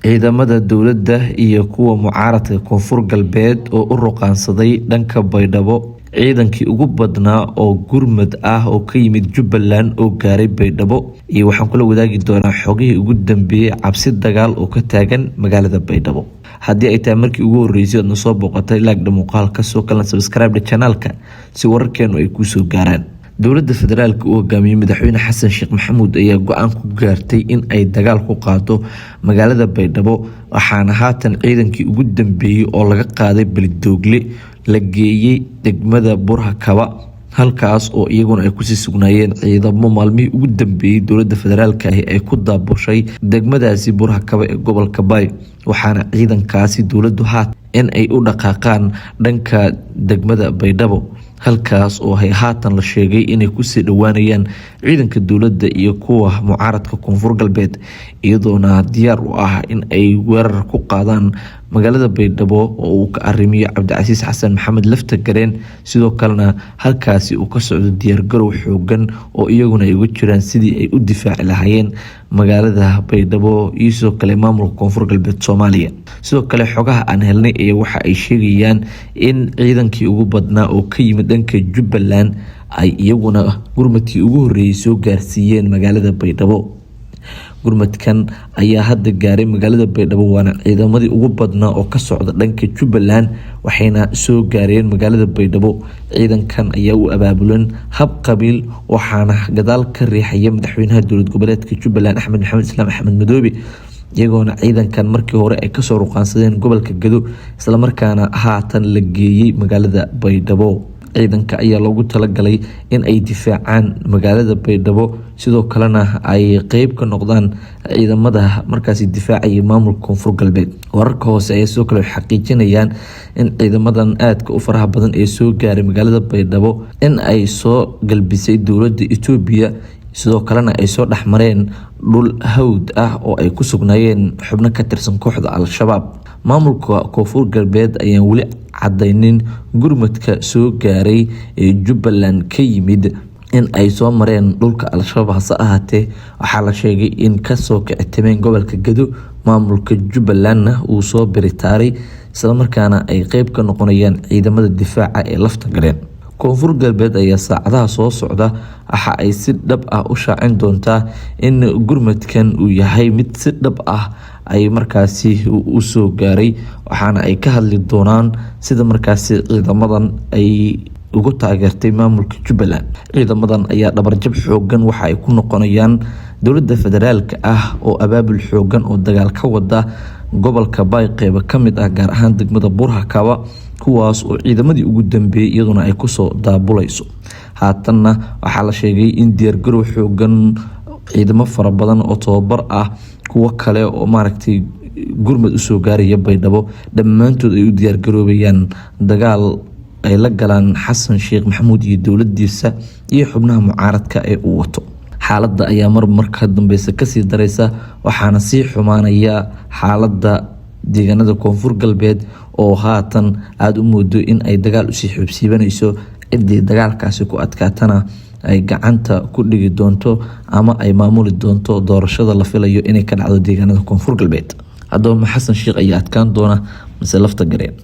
ciidamada dowladda iyo kuwa mucaaradka koonfur galbeed oo u ruqaansaday dhanka Baydhabo. ciidankii ugu badnaa oo gurmad ah oo ka yimid Jubbaland oo gaaray Baydhabo, iyo waxaan kula wadaagi doonaa xogihii ugu dambeeyay cabsi dagaal oo ka taagan magaalada Baydhabo. haddii ay tahay markii ugu horeysay aad soo booqatay like muuqaalka soo kala subscribe channelka si wararkeenu ay ku soo gaaraan. dowladda federaalka oo hogaamiyay madaxweyne xasan sheekh maxamuud ayaa go'aan ku gaartay in ay dagaal ku qaado magaalada Baydhabo, waxaana haatan ciidankii ugu dambeeyay oo laga qaaday Beledoogle la geeyay degmada Burhakaba, halkaas oo iyaguna ay kusii sugnaayeen ciidamo maalmihii ugu dambeeyay dowladda federaalka ay ku daabushay degmadaasi Burhakaba ee gobolka Bay. waxaana ciidankaasi dowladdu haatan in ay u dhaqaaqaan dhanka degmada Baydhabo, halkaas oo ay haatan la sheegay inay kusii dhowaanayaan ciidanka dowladda iyo kuwa mucaaradka koonfur galbeed, iyadoona diyaar u ah in ay weerar ku qaadaan magaalada Baydhabo oo uu ka arrimiyo Cabdicasiis Xasan Maxamed Laftagareen. sidoo kalena halkaasi uu ka socdo diyaar garow xoogan oo iyaguna ay uga jiraan sidii ay u difaaci lahaayeen magaalada Baydhabo iyo sidoo kale maamulka koonfur galbeed Soomaaliya. sidoo kale xogaha aan helnay ee waxa ay sheegayaan in ciidankii ugu badnaa oo ka yimid dhanka Jubbaland ay iyaguna gurmadkii ugu horeeyay soo gaarsiiyeen magaalada Baydhabo. gurmadkan ayaa hadda gaaray magaalada Baydhabo, waana ciidamadii ugu badnaa oo ka socda dhanka Jubbaland waxayna soo gaareen magaalada Baydhabo. ciidankan ayaa u abaabulan hab qabiil, waxaana gadaal ka riixaya madaxweynaha dowlad goboleedka Jubbaland Axmed Maxamed Islaam Axmed Madoobe, iyagoona ciidankan markii hore ay kasoo ruqaansadeen gobolka Gado isla markaana haatan la geeyay magaalada Baydhabo. ciidanka ayaa loogu talagalay in ay difaacaan magaalada Baydhabo, sidoo kalena ay qeyb ka noqdaan ciidamada markaasi difaacaya maamulka koonfur galbeed. wararka hoose ayaa sidoo kale xaqiijinayaan in ciidamadan aadka u faraha badan ee soo gaaray magaalada Baydhabo in ay soo galbisay dowladda Itoobiya, sidoo kalena ay soo dhexmareen dhul hawd ah oo ay ku sugnaayeen xubno ka tirsan kooxda Al-Shabaab. maamulka koonfur galbeed ayaan weli cadaynin gurmadka soo gaaray ee Jubbaland ka yimid in ay soo mareen dhulka Al-Shabaab. hase ahaatee waxaa la sheegay in kasoo kicitimeen gobolka Gado maamulka Jubbalandna uu soo biritaaray, isla markaana ay qeyb ka noqonayaan ciidamada difaaca ee Laftagareen. koonfur galbeed ayaa saacadaha soo socda waxa ay si dhab ah u shaacin doontaa in gurmadkan uu yahay mid si dhab ah ay markaasi u soo gaaray, waxaana ay ka hadli doonaan sida markaasi ciidamadan ay ugu taageertay maamulka Jubbaland. ciidamadan ayaa dhabarjab xoogan waxa ay ku noqonayaan dowladda federaalka ah oo abaabul xoogan oo dagaal ka wada gobolka Bay qeybo ka mid ah, gaar ahaan degmada Burhakaba, kuwaas oo ciidamadii ugu dambeeyay iyaduna ay kusoo daabulayso. haatanna waxaa la sheegay in diyaar garow xoogan ciidamo fara badan oo tababar ah, kuwo kale oo maaragtay gurmad usoo gaaraya Baydhabo, dhammaantood ay u diyaar garoobayaan dagaal ay la galaan xasan sheekh maxamuud iyo dowladiisa iyo xubnaha mucaaradka ee uu wato. xaaladda ayaa marka dambeysa kasii dareysa, waxaana sii xumaanaya xaaladda deegaanada koonfur galbeed oo haatan aada u moodo in ay dagaal usii xubsiibanayso. cidii dagaalkaasi ku adkaatana ay gacanta ku dhigi doonto ama ay maamuli doonto doorashada la filayo inay ka dhacdo deegaanada koonfur galbeed. haddaba xasan sheekh ayaa adkaan doona mise Laftagareen?